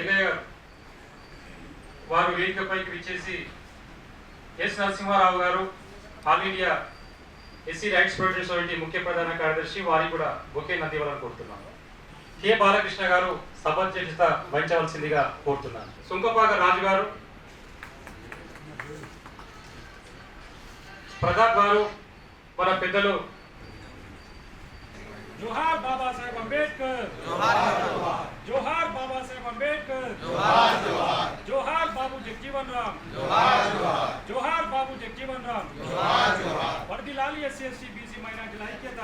జగయ్య వారు వేదికపైకి విచ్చేసి ఎస్ నరసింహారావు గారు all India SC rights protection society ముఖ్య ప్రధాన కార్యదర్శి వారికి కూడా బొకే నందివ్వాలని కోరుతున్నాను. కె బాలకృష్ణ గారు సభాధ్యక్షత వహించవలసిందిగా కోరుతున్నాను. సుంకపాక రాజు గారు, ప్రతాప్ గారు, మన పెద్దలు जोहार बाबा साहेब अंबेडकर, जोहार बाबा साहेब अंबेडकर, जोहार बाबू जगजीवन राम, जोहार बाबू जगजीवन राम, वर्धिल्लाली ఎస్సీ ఎస్టీ బీసీ మైనారిటీల ఐక్యత,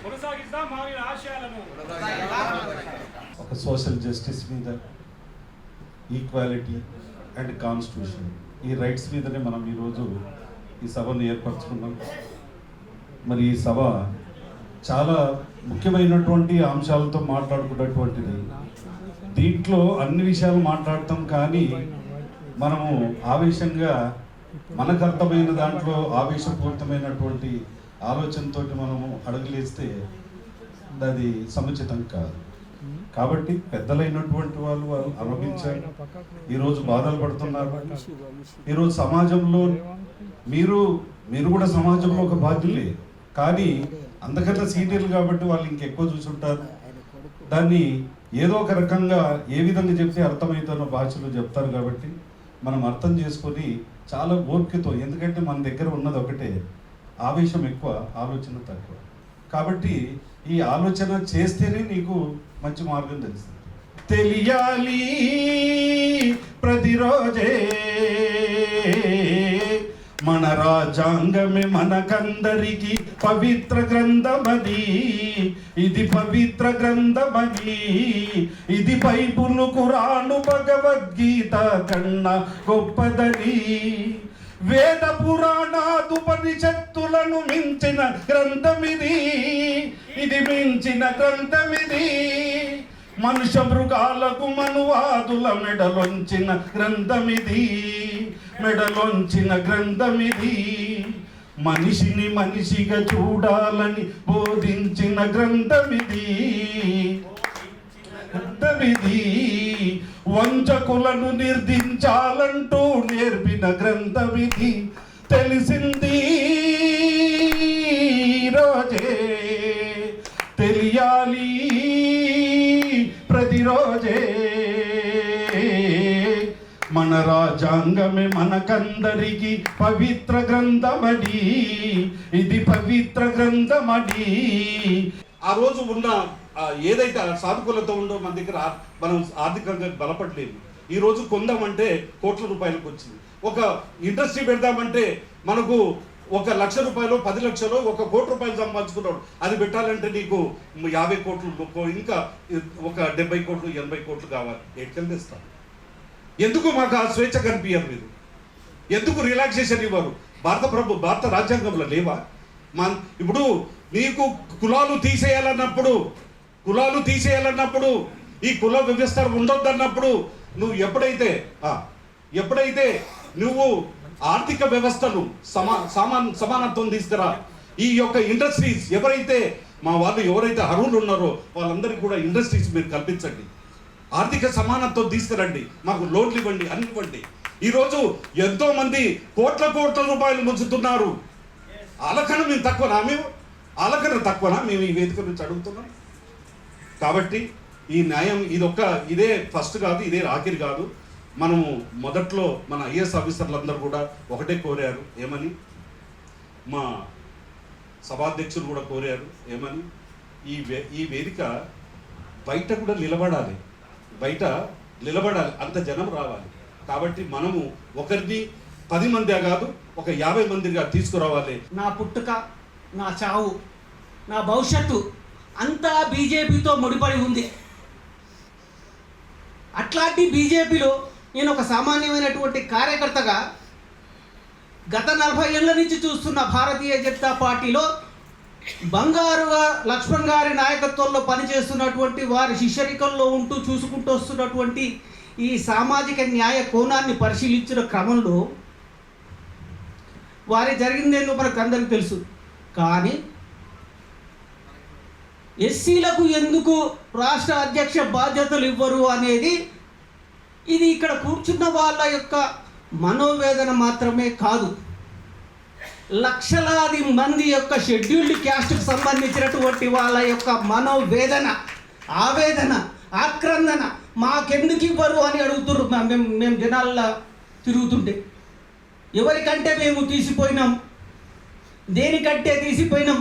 కొనసాగిద్దాం మారిన ఆశయాలను. ఒక సోషల్ జస్టిస్ మీద, ఈక్వాలిటీ అండ్ కాన్స్టిట్యూషన్, ఈ రైట్స్ మీదనే మనం ఈరోజు ఈ సభను ఏర్పరచుకున్నాం. మరి ఈ సభ చాలా ముఖ్యమైనటువంటి అంశాలతో మాట్లాడుకున్నటువంటిది. దీంట్లో అన్ని విషయాలు మాట్లాడతాం, కానీ మనము ఆవేశంగా మనకు అర్థమైన దాంట్లో ఆవేశపూరితమైనటువంటి ఆలోచనతో మనము అడుగులేస్తే అది సముచితం కాదు. కాబట్టి పెద్దలైనటువంటి వాళ్ళు అనుభవించారు, ఈరోజు బాధలు పడుతున్నారు. ఈరోజు సమాజంలో మీరు కూడా సమాజంలో ఒక బాధ్యులే, కానీ అందుకన్నా సీనియర్లు కాబట్టి వాళ్ళు ఇంకెక్కువ చూసుంటారు. దాన్ని ఏదో ఒక రకంగా ఏ విధంగా చెప్తే అర్థమవుతున్న భాషలో చెప్తారు. కాబట్టి మనం అర్థం చేసుకొని చాలా ఓర్పుతో, ఎందుకంటే మన దగ్గర ఉన్నది ఒకటే, ఆవేశం ఎక్కువ, ఆలోచన తక్కువ. కాబట్టి ఈ ఆలోచన చేస్తేనే నీకు మంచి మార్గం తెలుస్తుంది. తెలియాలి ప్రతిరోజే మన రాజ్యాంగమే మనకందరికి పవిత్ర గ్రంథమది, ఇది పవిత్ర గ్రంథమది, ఇది బైబుల్ ఖురాను భగవద్గీత కన్నా గొప్పదని, వేద పురాణాదుపనిషత్తులను మించిన గ్రంథమిది, ఇది మించిన గ్రంథమిది, మనుష్య మృగాలకు మనువాదుల మెడలొంచిన గ్రంథమిది, మెడలొంచిన గ్రంథమిది, మనిషిని మనిషిగా చూడాలని బోధించిన గ్రంథమిది, గ్రంథమిది, వంచకులను నిర్దించాలంటూ నేర్పిన గ్రంథమిది. తెలిసింది రోజే, తెలియాలి ప్రతిరోజే, మన రాజ్యాంగమే మనకందరికి పవిత్ర గ్రంథమడి, ఇది పవిత్ర గ్రంథమడి. ఆ రోజు ఉన్న ఏదైతే సానుకూలత ఉందో మన దగ్గర, మనం ఆర్థికంగా బలపడలేము. ఈ రోజు కొందామంటే కోట్ల రూపాయలకు వచ్చింది. ఒక ఇండస్ట్రీ పెడదామంటే మనకు 1 లక్ష రూపాయలు, 10 లక్షలు, 1 కోటి రూపాయలు సంపాదించుకున్నాడు. అది పెట్టాలంటే నీకు 50 కోట్లు, ఇంకా ఒక 70 కోట్లు, 80 కోట్లు కావాలి. ఎట్లా తెస్తాం? ఎందుకు మాకు ఆ స్వేచ్ఛ కనిపించారు? మీరు ఎందుకు రిలాక్సేషన్ ఇవ్వరు? భారత రాజ్యాంగంలో లేవా? ఇప్పుడు నీకు కులాలు తీసేయాలన్నప్పుడు, ఈ కుల వ్యవస్థ ఉండొద్దన్నప్పుడు, నువ్వు ఎప్పుడైతే నువ్వు ఆర్థిక వ్యవస్థను సమానత్వం తీసుకురా, ఈ యొక్క ఇండస్ట్రీస్ ఎవరైతే ఎవరైతే అర్హులు ఉన్నారో వాళ్ళందరికీ కూడా ఇండస్ట్రీస్ మీరు కల్పించండి, ఆర్థిక సమానత్వం తీసుకురండి, మాకు లోన్లు ఇవ్వండి, అన్ని ఇవ్వండి. ఈరోజు ఎంతో మంది కోట్ల రూపాయలు ముంచుతున్నారు. ఆలకన మేము తక్కువనా? మేము ఈ వేదిక నుంచి అడుగుతున్నాం. కాబట్టి ఈ న్యాయం ఇదే ఫస్ట్ కాదు, ఇదే ఆఖరి కాదు. మనము మొదట్లో మన ఐఏఎస్ ఆఫీసర్లందరూ కూడా ఒకటే కోరారు, ఏమని? మా సభాధ్యక్షులు కూడా కోరారు, ఏమని? ఈ వేదిక బయట కూడా నిలబడాలి, అంత జనం రావాలి. కాబట్టి మనము ఒకరిని 10 మంది కాదు, ఒక 50 మందిగా తీసుకురావాలి. నా పుట్టుక, నా చావు, నా భవిష్యత్తు అంతా బీజేపీతో ముడిపడి ఉంది. అట్లాంటి బీజేపీలో నేను ఒక సామాన్యమైనటువంటి కార్యకర్తగా గత 40 ఏళ్ల నుంచి చూస్తున్న భారతీయ జనతా పార్టీలో బంగారుగా లక్ష్మణ్ గారి నాయకత్వంలో పనిచేస్తున్నటువంటి, వారి శిష్యరికంలో ఉంటూ చూసుకుంటూ వస్తున్నటువంటి ఈ సామాజిక న్యాయ కోణాన్ని పరిశీలించిన క్రమంలో వారి జరిగిందేందో మనకు అందరికీ తెలుసు. కానీ ఎస్సీలకు ఎందుకు రాష్ట్ర అధ్యక్ష బాధ్యతలు ఇవ్వరు అనేది ఇది ఇక్కడ కూర్చున్న వాళ్ళ యొక్క మనోవేదన మాత్రమే కాదు, లక్షలాది మంది యొక్క షెడ్యూల్డ్ క్యాస్ట్కి సంబంధించినటువంటి వాళ్ళ యొక్క మనోవేదన, ఆవేదన, ఆక్రందన. మాకెందుకు ఇవ్వరు అని అడుగుతున్నారు. మేము జనాల్లో తిరుగుతుంటే ఎవరికంటే మేము తీసిపోయినాం, దేనికంటే తీసిపోయినాం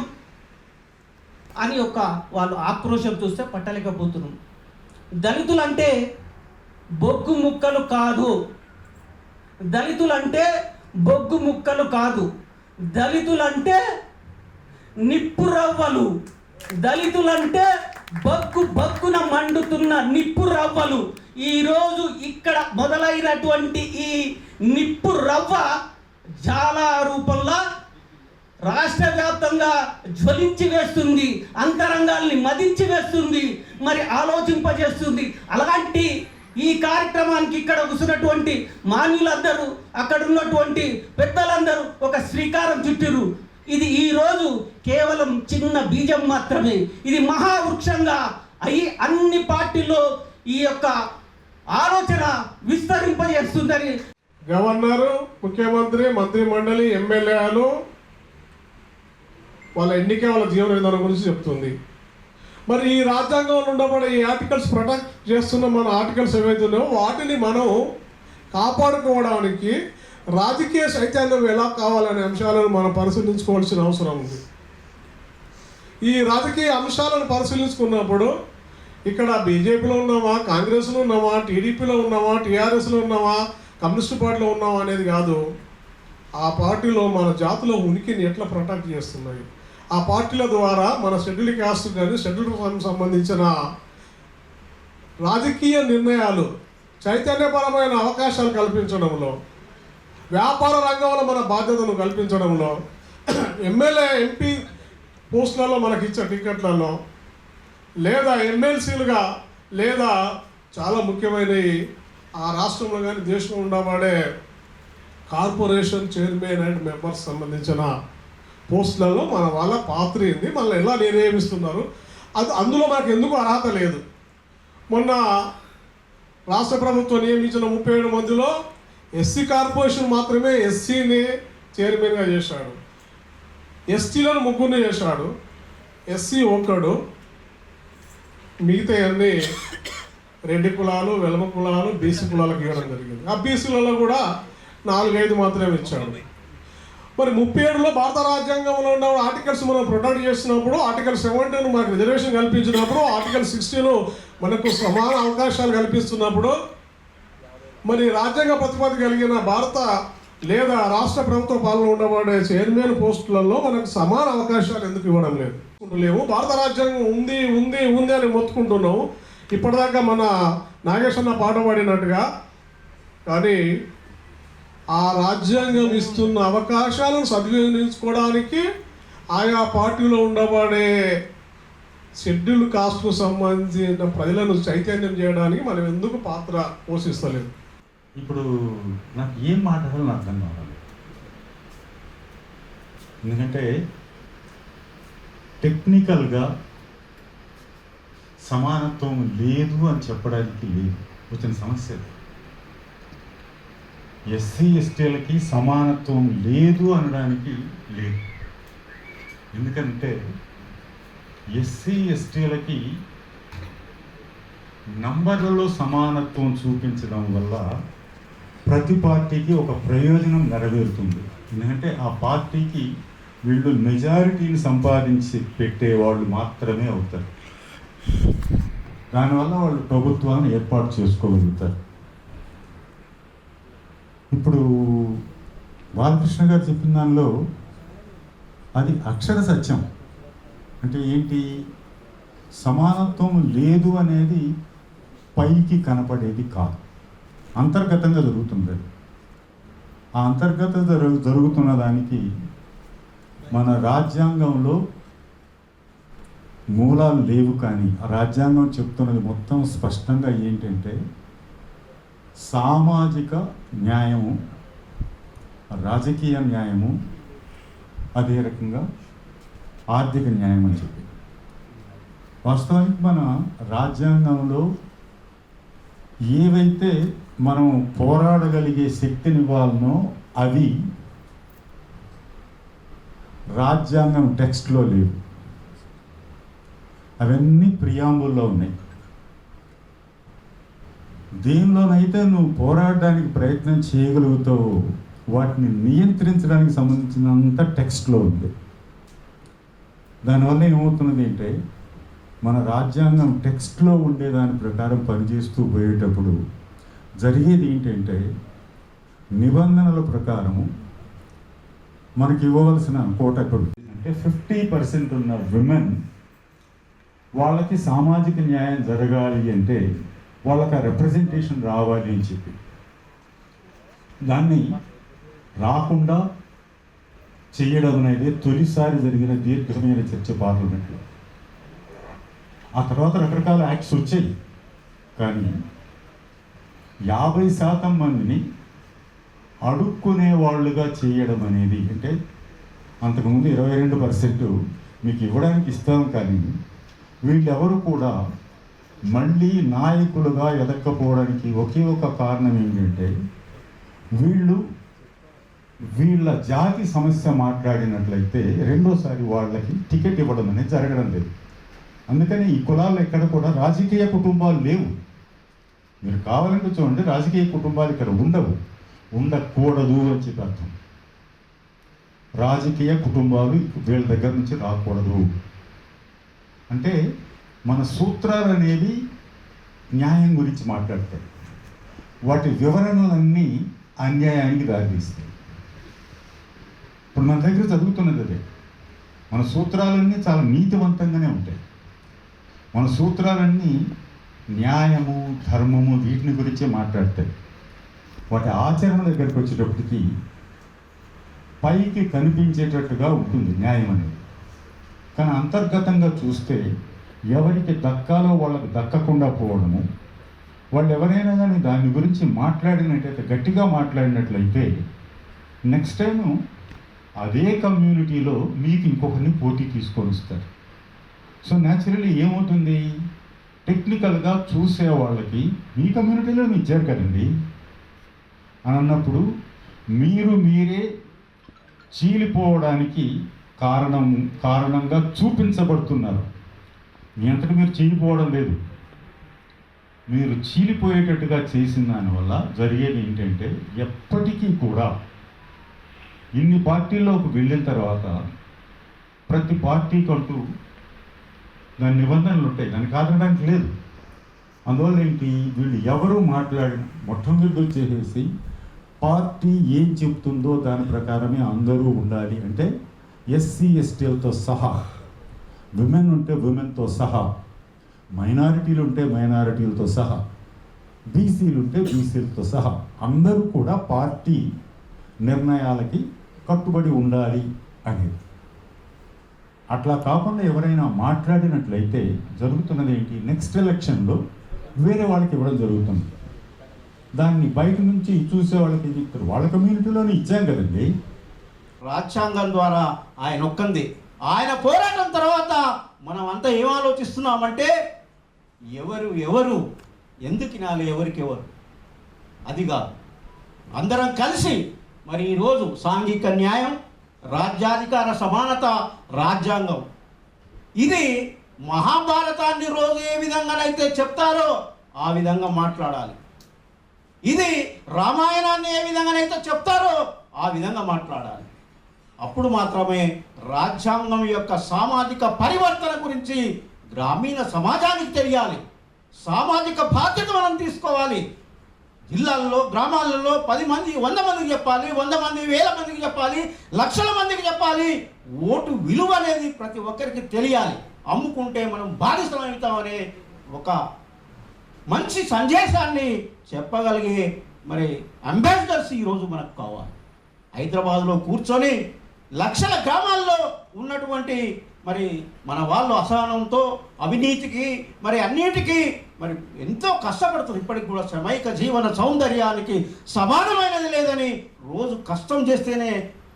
అని ఒక వాళ్ళు ఆక్రోశం చూస్తే పట్టలేకపోతున్నాం. దళితులంటే బొగ్గు ముక్కలు కాదు, దళితులంటే బొగ్గు ముక్కలు కాదు, దళితులంటే నిప్పు రవ్వలు, దళితులంటే బగ్గున మండుతున్న నిప్పు రవ్వలు. ఈరోజు ఇక్కడ మొదలైనటువంటి ఈ నిప్పు రవ్వ జ్వాలా రూపంలో రాష్ట్ర వ్యాప్తంగా జ్వలించి వేస్తుంది, అంతరంగాల్ని మదించి వేస్తుంది, మరి ఆలోచింపజేస్తుంది. అలాంటి ఈ కార్యక్రమానికి ఇక్కడ కూర్చున్నటువంటి మాన్యులందరూ, అక్కడ ఉన్నటువంటి పెద్దలందరూ ఒక శ్రీకారం చుట్టిరు. ఇది ఈరోజు కేవలం చిన్న బీజం మాత్రమే, ఇది మహావృక్షంగా అయి అన్ని పార్టీల్లో ఈ యొక్క ఆలోచన విస్తరింపజేస్తుందని గవర్నరు, ముఖ్యమంత్రి, మంత్రి మండలి, ఎమ్మెల్యేలు వాళ్ళ ఎన్నిక వాళ్ళ జీవన విధానం గురించి చెప్తుంది. మరి ఈ రాజ్యాంగంలో ఉండబడే ఈ ఆర్టికల్స్ ప్రొటెక్ట్ చేస్తున్న మన ఆర్టికల్స్ ఏవైతే ఉన్నాయో వాటిని మనం కాపాడుకోవడానికి రాజకీయ చైతన్యం ఎలా కావాలనే అంశాలను మనం పరిశీలించుకోవాల్సిన అవసరం ఉంది. ఈ రాజకీయ అంశాలను పరిశీలించుకున్నప్పుడు ఇక్కడ బీజేపీలో ఉన్నామా, కాంగ్రెస్లో ఉన్నామా, టీడీపీలో ఉన్నామా, టీఆర్ఎస్లో ఉన్నామా, కమ్యూనిస్ట్ పార్టీలో ఉన్నామా అనేది కాదు. ఆ పార్టీలో మన జాతుల ఉనికిని ఎట్లా ప్రొటెక్ట్ చేస్తున్నాయి, ఆ పార్టీల ద్వారా మన షెడ్యూల్ కాస్ట్ కానీ షెడ్యూల్ సంబంధించిన రాజకీయ నిర్ణయాలు, చైతన్యపరమైన అవకాశాలు కల్పించడంలో, వ్యాపార రంగంలో మన బాధ్యతను కల్పించడంలో, ఎమ్మెల్యే ఎంపీ పోస్టులలో మనకిచ్చే టికెట్లలో, లేదా ఎమ్మెల్సీలుగా, లేదా చాలా ముఖ్యమైనవి ఆ రాష్ట్రంలో కానీ దేశంలో ఉండబడే కార్పొరేషన్ చైర్మన్ అండ్ మెంబర్స్ సంబంధించిన పోస్టులలో మన వాళ్ళ పాత్ర ఏంది, మనల్ని ఎలా నియమిస్తున్నారు, అందులో మనకు ఎందుకు అర్హత లేదు. మొన్న రాష్ట్ర ప్రభుత్వం నియమించిన 37 మందిలో ఎస్సీ కార్పొరేషన్ మాత్రమే ఎస్సీని చైర్మన్గా చేశాడు, ఎస్టీలను 3 చేశాడు, ఎస్సీ ఒక్కడు, మిగతా అన్ని రెడ్డి కులాలు, వెలమ కులాలు, బీసీ కులాలకు ఇవ్వడం జరిగింది. ఆ బీసీలలో కూడా 4-5 మాత్రమే ఇచ్చాడు. మరి 37లో భారత రాజ్యాంగంలో ఉన్న ఆర్టికల్స్ మనం ప్రొటెక్ట్ చేసినప్పుడు, ఆర్టికల్ 17 మనకు రిజర్వేషన్ కల్పించినప్పుడు, ఆర్టికల్ 16 మనకు సమాన అవకాశాలు కల్పిస్తున్నప్పుడు, మరి రాజ్యాంగ ప్రతిపత్తి కలిగిన భారత లేదా రాష్ట్ర ప్రభుత్వ పాలన ఉండబడే చైర్మన్ పోస్టులలో మనకు సమాన అవకాశాలు ఎందుకు ఇవ్వడం లేవు? భారత రాజ్యాంగం ఉంది ఉంది ఉంది అని మొత్తుకుంటున్నాము ఇప్పటిదాకా మన నాగేశ్వర పాట పాడినట్టుగా. కానీ ఆ రాజ్యాంగం ఇస్తున్న అవకాశాలను సద్వినియోగించుకోవడానికి ఆయా పార్టీలో ఉండబడే షెడ్యూల్ కాస్ట్కు సంబంధించిన ప్రజలను చైతన్యం చేయడానికి మనం ఎందుకు పాత్ర పోషిస్తలేదు? ఇప్పుడు నాకు ఏం మాట్లాడాలని అర్థం కావాలి. ఎందుకంటే టెక్నికల్గా సమానత్వం లేదు అని చెప్పడానికి లేదు, వచ్చిన సమస్య. ఎస్సీ ఎస్టీలకి సమానత్వం లేదు అనడానికి లేదు. ఎందుకంటే ఎస్సీ ఎస్టీలకి నంబర్లలో సమానత్వం చూపించడం వల్ల ప్రతి పార్టీకి ఒక ప్రయోజనం నెరవేరుతుంది. ఎందుకంటే ఆ పార్టీకి వీళ్ళు మెజారిటీని సంపాదించి పెట్టేవాళ్ళు మాత్రమే అవుతారు. దానివల్ల వాళ్ళు ప్రభుత్వాన్ని ఏర్పాటు చేసుకోగలుగుతారు. ఇప్పుడు బాలకృష్ణ గారు చెప్పిన దానిలో అది అక్షర సత్యం. అంటే ఏంటి? సమానత్వం లేదు అనేది పైకి కనపడేది కాదు, అంతర్గతంగా జరుగుతుంది. ఆ అంతర్గత జరుగుతున్న దానికి మన రాజ్యాంగంలో మూలాలు లేవు. కానీ ఆ రాజ్యాంగం చెప్తున్నది మొత్తం స్పష్టంగా ఏంటంటే సామాజిక న్యాయము, రాజకీయ న్యాయము, అదే రకంగా ఆర్థిక న్యాయం అని చెప్పి వాస్తవానికి మన రాజ్యాంగంలో ఏవైతే మనం పోరాడగలిగే శక్తినివ్వాలనో అవి రాజ్యాంగం టెక్స్ట్లో లేవు. అవన్నీ ప్రియాంబుల్లో ఉన్నాయి. దేనిలోనైతే నువ్వు పోరాడడానికి ప్రయత్నం చేయగలుగుతావో వాటిని నియంత్రించడానికి సంబంధించినంత టెక్స్ట్లో ఉంది. దానివల్ల ఏమవుతున్నది అంటే మన రాజ్యాంగం టెక్స్ట్లో ఉండే దాని ప్రకారం పనిచేస్తూ పోయేటప్పుడు జరిగేది ఏంటంటే నిబంధనల ప్రకారము మనకి ఇవ్వవలసిన కోటకుడు అంటే 50% ఉన్న విమెన్ వాళ్ళకి సామాజిక న్యాయం జరగాలి అంటే వాళ్ళకి ఆ రిప్రజెంటేషన్ రావాలి అని చెప్పి దాన్ని రాకుండా చేయడం అనేది తొలిసారి జరిగిన దీర్ఘమైన చర్చ పార్లమెంట్లో. ఆ తర్వాత రకరకాల యాక్ట్స్ వచ్చాయి. కానీ 50% మందిని అడుక్కునే వాళ్ళుగా చేయడం అనేది అంటే అంతకుముందు 22% మీకు ఇవ్వడానికి ఇస్తాం, కానీ వీళ్ళెవరు కూడా మళ్ళీ నాయకులుగా ఎదక్కపోవడానికి ఒకే ఒక కారణం ఏంటంటే వీళ్ళ జాతి సమస్య మాట్లాడినట్లయితే రెండోసారి వాళ్ళకి టికెట్ ఇవ్వడం అనేది జరగడం లేదు. అందుకని ఈ కులాల్లో ఎక్కడ కూడా రాజకీయ కుటుంబాలు లేవు. మీరు కావాలంటే చూడండి, రాజకీయ కుటుంబాలు ఇక్కడ ఉండకూడదు అని చెప్పి అర్థం. రాజకీయ కుటుంబాలు వీళ్ళ దగ్గర నుంచి రాకూడదు అంటే మన సూత్రాలు అనేవి న్యాయం గురించి మాట్లాడతాయి, వాటి వివరణలన్నీ అన్యాయానికి దారితీస్తాయి. ఇప్పుడు మన దగ్గర జరుగుతున్నది అదే. మన సూత్రాలన్నీ చాలా నీతివంతంగానే ఉంటాయి. మన సూత్రాలన్నీ న్యాయము ధర్మము వీటిని గురించే మాట్లాడతాయి. వాటి ఆచరణ దగ్గరికి వచ్చేటప్పటికి పైకి కనిపించేటట్టుగా ఉంటుంది న్యాయం అనేది. కానీ అంతర్గతంగా చూస్తే ఎవరికి దక్కాలో వాళ్ళకి దక్కకుండా పోవడము, వాళ్ళు ఎవరైనా కానీ దాని గురించి మాట్లాడినట్టయితే గట్టిగా మాట్లాడినట్లయితే నెక్స్ట్ టైం అదే కమ్యూనిటీలో మీకు ఇంకొకరిని పోటీ తీసుకొని వస్తారు. సో న్యాచురల్లీ ఏమవుతుంది, టెక్నికల్గా చూసే వాళ్ళకి మీ కమ్యూనిటీలో ఇచ్చారు కదండి అని అన్నప్పుడు మీరే చీలిపోవడానికి కారణంగా చూపించబడుతున్నారు. మీ అంతటి మీరు చీలిపోవడం లేదు. మీరు చీలిపోయేటట్టుగా చేసిన దానివల్ల జరిగేది ఏంటంటే ఎప్పటికీ కూడా ఇన్ని పార్టీల్లోకి వెళ్ళిన తర్వాత ప్రతి పార్టీకంటూ దాని నిబంధనలు ఉంటాయి, దాన్ని కాదనడానికి లేదు. అందువల్ల ఏంటి, వీళ్ళు ఎవరు మాట్లాడిన మొట్టమొదటి చేసేసి పార్టీ ఏం చెప్తుందో దాని ప్రకారమే అందరూ ఉండాలి అంటే ఎస్సీ ఎస్టీలతో సహా, విమెన్ ఉంటే విమెన్తో సహా, మైనారిటీలు ఉంటే మైనారిటీలతో సహా, బీసీలు ఉంటే బీసీలతో సహా అందరూ కూడా పార్టీ నిర్ణయాలకి కట్టుబడి ఉండాలి అనేది. అట్లా కాకుండా ఎవరైనా మాట్లాడినట్లయితే జరుగుతున్నది ఏంటి, నెక్స్ట్ ఎలక్షన్లో వేరే వాళ్ళకి ఇవ్వడం జరుగుతుంది. దాన్ని బయట నుంచి చూసే వాళ్ళకి చెప్తారు, వాళ్ళ కమ్యూనిటీలోనే ఇచ్చాం కదండి. రాజ్యాంగం ద్వారా ఆయన ఒక్కంది. ఆయన పోరాటం తర్వాత మనం అంతా ఏం ఆలోచిస్తున్నామంటే ఎవరు ఎందుకు వినాలి, ఎవరికెవరు, అది కాదు. అందరం కలిసి మరి ఈరోజు సాంఘిక న్యాయం, రాజ్యాధికార సమానత, రాజ్యాంగం, ఇది మహాభారతాన్ని రోజు ఏ విధంగానైతే చెప్తారో ఆ విధంగా మాట్లాడాలి. ఇది రామాయణాన్ని ఏ విధంగానైతే చెప్తారో ఆ విధంగా మాట్లాడాలి. అప్పుడు మాత్రమే రాజ్యాంగం యొక్క సామాజిక పరివర్తన గురించి గ్రామీణ సమాజానికి తెలియాలి. సామాజిక బాధ్యత మనం తీసుకోవాలి. జిల్లాల్లో, గ్రామాలలో 10 మంది 100 మందికి చెప్పాలి, 100 మంది 1000 మందికి చెప్పాలి, లక్షల మందికి చెప్పాలి. ఓటు విలువ అనేది ప్రతి ఒక్కరికి తెలియాలి. అమ్ముకుంటే మనం బాధితమవుతామనే ఒక మంచి సందేశాన్ని చెప్పగలిగే మరి అంబాసిడర్స్ ఈరోజు మనకు కావాలి. హైదరాబాద్లో కూర్చొని లక్షల గ్రామాల్లో ఉన్నటువంటి మరి మన వాళ్ళు అసహనంతో, అవినీతికి, మరి అన్నిటికీ మరి ఎంతో కష్టపడుతుంది. ఇప్పటికి కూడా శ్రమైక జీవన సౌందర్యానికి సమానమైనది లేదని రోజు కష్టం చేస్తేనే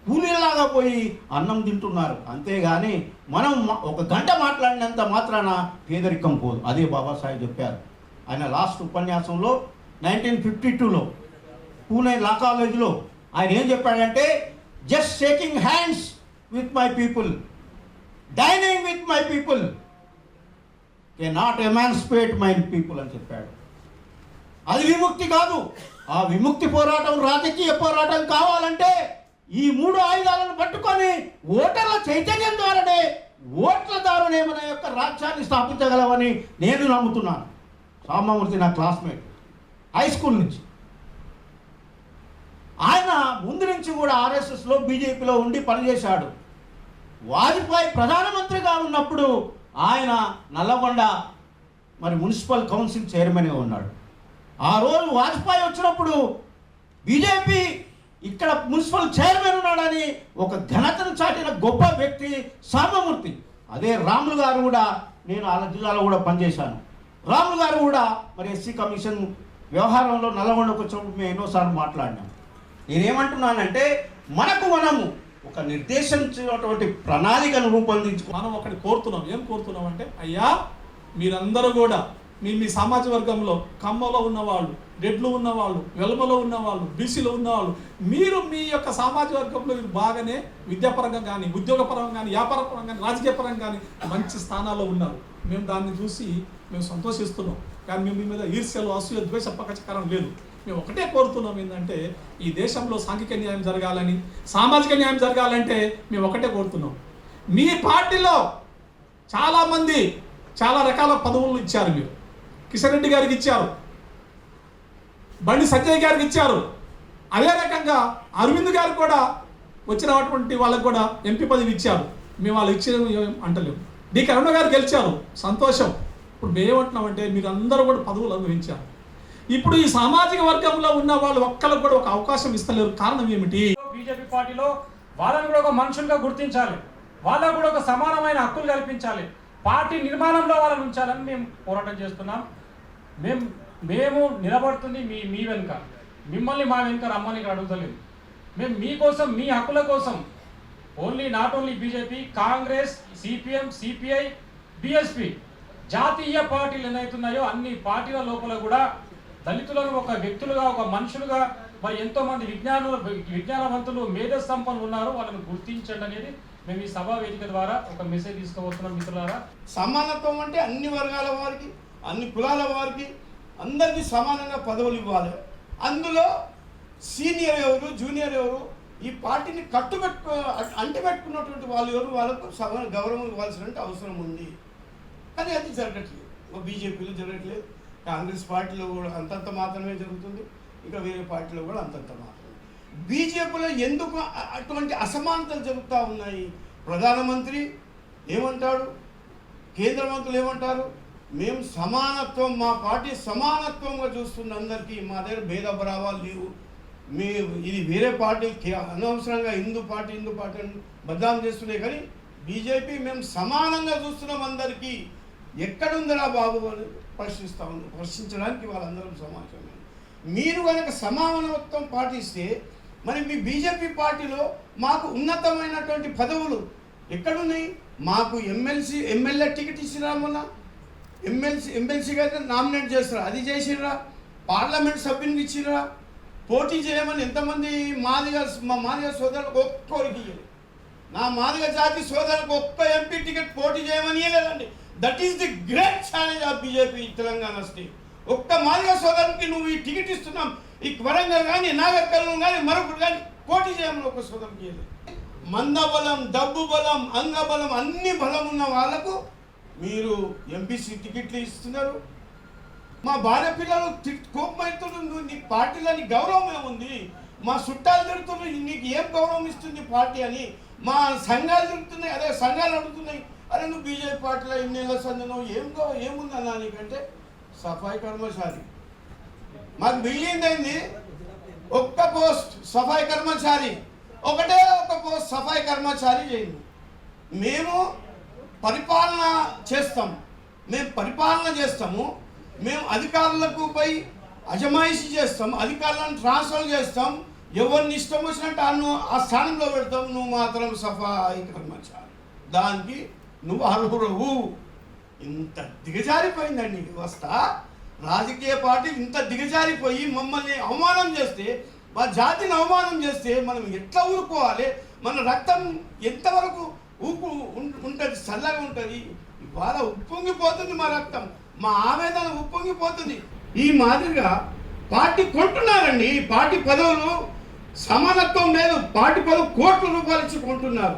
కూలీలాగా పోయి అన్నం తింటున్నారు. అంతేగాని మనం ఒక గంట మాట్లాడినంత మాత్రాన పేదరికం పోదు. అదే బాబాసాహెబ్ చెప్పారు ఆయన లాస్ట్ ఉపన్యాసంలో 1952లో పూణే లా కాలేజీలో ఆయన ఏం చెప్పాడంటే, just shaking hands with my people, dining with my people can not emancipate my people అని చెప్పాడు. అది విముక్తి కాదు. ఆ విముక్తి పోరాటం రాజకీయ పోరాటం కావాలంటే ఈ 3 ఆయుధాలను పట్టుకొని ఓటర్ల చైతన్యం ద్వారానే, ఓట్ల ద్వారానే మన యొక్క రాజ్యాన్ని స్థాపించగలమని నేను నమ్ముతున్నాను. సామమూర్తి నా క్లాస్మేట్ హై స్కూల్ నుంచి. ఆయన ముందు నుంచి కూడా ఆర్ఎస్ఎస్లో బీజేపీలో ఉండి పనిచేశాడు. వాజ్పేయి ప్రధానమంత్రిగా ఉన్నప్పుడు ఆయన నల్లగొండ మరి మున్సిపల్ కౌన్సిల్ చైర్మన్గా ఉన్నాడు. ఆ రోజు వాజ్పేయి వచ్చినప్పుడు బీజేపీ ఇక్కడ మున్సిపల్ చైర్మన్ ఉన్నాడని ఒక ఘనతను చాటిన గొప్ప వ్యక్తి సామమూర్తి. అదే రాములు గారు కూడా, నేను ఆ జిల్లాలో కూడా పనిచేశాను. రాములు గారు కూడా మరి ఎస్సీ కమిషన్ వ్యవహారంలో నల్లగొండకు వచ్చినప్పుడు మేము ఎన్నోసార్లు మాట్లాడినాం. నేనేమంటున్నానంటే, మనము ఒక నిర్దేశించినటువంటి ప్రణాళికను రూపొందించుకో. మనం ఒకటి కోరుతున్నాం. ఏం కోరుతున్నాం అంటే, అయ్యా మీరందరూ కూడా మీ సామాజిక వర్గంలో కమ్మలో ఉన్నవాళ్ళు, రెడ్లు ఉన్నవాళ్ళు, వెల్మలో ఉన్నవాళ్ళు, బీసీలో ఉన్నవాళ్ళు, మీరు మీ యొక్క సామాజిక వర్గంలో మీరు బాగానే విద్యాపరంగా కానీ, ఉద్యోగపరంగా కానీ, వ్యాపారపరంగా కానీ, రాజకీయ పరంగా కానీ మంచి స్థానాల్లో ఉన్నారు. మేము దాన్ని చూసి మేము సంతోషిస్తున్నాం. కానీ మేము మీ మీద ఈర్ష్యలు, అసూయ, ద్వేష పక్షకారం లేదు. మేము ఒకటే కోరుతున్నాం ఏంటంటే, ఈ దేశంలో సాంఘిక న్యాయం జరగాలని, సామాజిక న్యాయం జరగాలంటే మేము ఒకటే కోరుతున్నాం. మీ పార్టీలో చాలామంది చాలా రకాల పదవులు ఇచ్చారు. మీరు కిషన్ రెడ్డి గారికి ఇచ్చారు, బండి సంజయ్ గారికి ఇచ్చారు, అదే రకంగా అరవింద్ గారికి కూడా వచ్చినటువంటి వాళ్ళకు కూడా ఎంపీ పదవి ఇచ్చారు. మేము వాళ్ళు ఇచ్చిన అంటలేము. డి కరుణ గారు గెలిచారు, సంతోషం. ఇప్పుడు మేమేమంటున్నామంటే, మీరు అందరూ కూడా పదవులు అనుభవించారు. ఇప్పుడు ఈ సామాజిక వర్గంలో ఉన్న వాళ్ళు ఒక్కరికి కూడా ఒక అవకాశం ఇస్తలేరు. కారణం ఏమిటి? బీజేపీ పార్టీలో వాళ్ళని కూడా ఒక మనుషులుగా గుర్తించాలి, వాళ్ళకు కూడా ఒక సమానమైన హక్కులు కల్పించాలి, పార్టీ నిర్మాణంలో వాళ్ళని ఉంచాలని మేము పోరాటం చేస్తున్నాం. మేము నిలబడుతుంది మీ వెనుక, మిమ్మల్ని మా వెనుక రమ్మని ఇక్కడ అడుగుతలేదు. మేము మీకోసం, మీ హక్కుల కోసం, not only BJP, Congress, CPM, CPI, BSP, జాతీయ పార్టీలు ఏదైతున్నాయో అన్ని పార్టీల లోపల కూడా దళితులను ఒక వ్యక్తులుగా, ఒక మనుషులుగా, మరి ఎంతోమంది విజ్ఞానవంతులు, మేధస్సంపన్నులు ఉన్నారు, వాళ్ళని గుర్తించండి అనేది మేము ఈ సభా వేదిక ద్వారా ఒక మెసేజ్ తీసుకుపోతున్నాం. మిత్రులారా, సమానత్వం అంటే అన్ని వర్గాల వారికి, అన్ని కులాల వారికి అందరికీ సమానంగా పదవులు ఇవ్వాలి. అందులో సీనియర్ ఎవరు, జూనియర్ ఎవరు, ఈ పార్టీని అంటిపెట్టుకున్నటువంటి వాళ్ళు ఎవరు, వాళ్ళకు సమాన గౌరవం ఇవ్వాల్సిన అవసరం ఉంది. కానీ అది జరగట్లేదు. బీజేపీలో జరగట్లేదు, కాంగ్రెస్ పార్టీలో కూడా అంతంత మాత్రమే జరుగుతుంది, ఇంకా వేరే పార్టీలో కూడా అంతంత మాత్రమే. బీజేపీలో ఎందుకు అటువంటి అసమానతలు జరుగుతూ ఉన్నాయి? ప్రధానమంత్రి ఏమంటాడు, కేంద్ర మంత్రులు ఏమంటారు? మేము సమానత్వం, మా పార్టీ సమానత్వంగా చూస్తున్న అందరికీ, మా దగ్గర భేదభావాలు లేవు, ఇది వేరే పార్టీ అనవసరంగా హిందూ పార్టీ బదనాం చేస్తున్నాయి. కానీ బీజేపీ మేము సమానంగా చూస్తున్నాం అందరికీ. ఎక్కడుందిరా బాబు అని ప్రశ్నిస్తూ ఉంది. ప్రశ్నించడానికి వాళ్ళందరం సమాజమే. మీరు కనుక సమానత్వం పాటిస్తే మరి మీ బీజేపీ పార్టీలో మాకు ఉన్నతమైనటువంటి పదవులు ఎక్కడున్నాయి? మాకు ఎమ్మెల్యే టికెట్ ఇచ్చిరా, మొన్న ఎమ్మెల్సీగా అయితే నామినేట్ చేస్తారా, అది చేసిర్రా? పార్లమెంట్ సభ్యునికి ఇచ్చిర్రా? పోటీ చేయమని ఎంతమంది మా మాదిగ సోదరులకు ఒక్కోరికి ఇవ్వలేదు. నా మాదిగ జాతి సోదరులకు ఒక్క ఎంపీ టికెట్ పోటీ చేయమని ఇవ్వలేదండి. That is the great challenge of BJP Telangana state. ఒక్క మాదిగ సోదరునికి నువ్వు ఈ టికెట్ ఇస్తున్నాం, ఈ వరంగల్ కానీ, నాగర్ కర్నూలు కానీ, మరొకటి కానీ పోటీ చేయమని ఒక్క సోదరునికి ఇవ్వలేదు. మందబలం, డబ్బు బలం, అంగబలం, అన్ని బలం ఉన్న వాళ్ళకు మీరు ఎంపీసీ టికెట్లు ఇస్తున్నారు. మా భార్య పిల్లలు కోపమవుతున్నారు, నీ పార్టీలో నీ గౌరవం ఏముంది? మా చుట్టాలు తిరుగుతున్నారు, నీకు ఏం గౌరవం ఇస్తుంది పార్టీ అని. మా సంఘాలు తిరుగుతున్నాయి, అదే సంఘాలు అడుగుతున్నాయి, అరే నువ్వు బీజేపీ పార్టీలో ఇన్నేళ్ళ సంఘం ఏముందన్నా నీకంటే సఫాయి కర్మచారి. మాకు మిగిలింది ఒక్క పోస్ట్ సఫాయి కర్మచారి, ఒకటే ఒక పోస్ట్ సఫాయి కర్మచారి చేయండి. మేము పరిపాలన చేస్తాము, మేము అధికారులకు పై అజమాయిషీ చేస్తాం, అధికారులను ట్రాన్స్ఫర్ చేస్తాం, ఎవరిని ఇష్టం వచ్చినట్టు ఆ స్థానంలో పెడతాం, నువ్వు మాత్రం సఫాయి కర్మచారి, దానికి నువ్వు అర్హుడవు. ఇంత దిగజారిపోయిందండి వ్యవస్థ. రాజకీయ పార్టీ ఇంత దిగజారిపోయి మమ్మల్ని అవమానం చేస్తే, మా జాతిని అవమానం చేస్తే మనం ఎట్లా ఊరుకోవాలి? మన రక్తం ఎంతవరకు ఉంటుంది, చల్లగా ఉంటుంది. ఇవాళ ఉప్పొంగిపోతుంది మా రక్తం, మా ఆవేదన ఉప్పొంగిపోతుంది. ఈ మాదిరిగా పార్టీ కొంటున్నారండి. పార్టీ పదవులు సమానత్వం లేదు, పార్టీ పదవి కోట్ల రూపాయలు ఇచ్చి కొంటున్నారు.